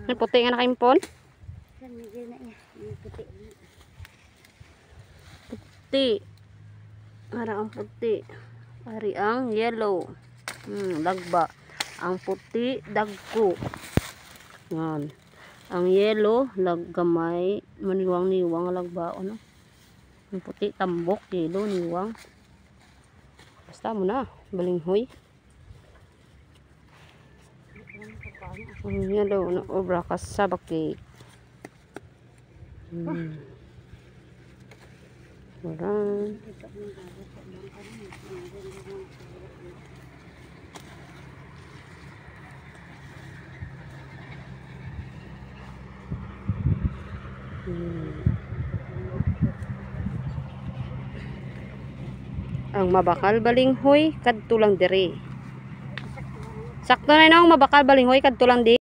May puti nga nakaimpon. Puti. Ara ang puti. Ari ang yellow. Lagba. Ang puti, dagko. Yan. Ang yellow, laggamay. Maniwang-niwang lagba. Ano? Ang puti, tambok. Yellow, niwang. Basta mo na. Balinghoy. Ang yellow na obra kasabaki. Orang. Ang mabakal balinghoy kadto lang dire. Sakto na nang mabakal balinghoy kadto lang di.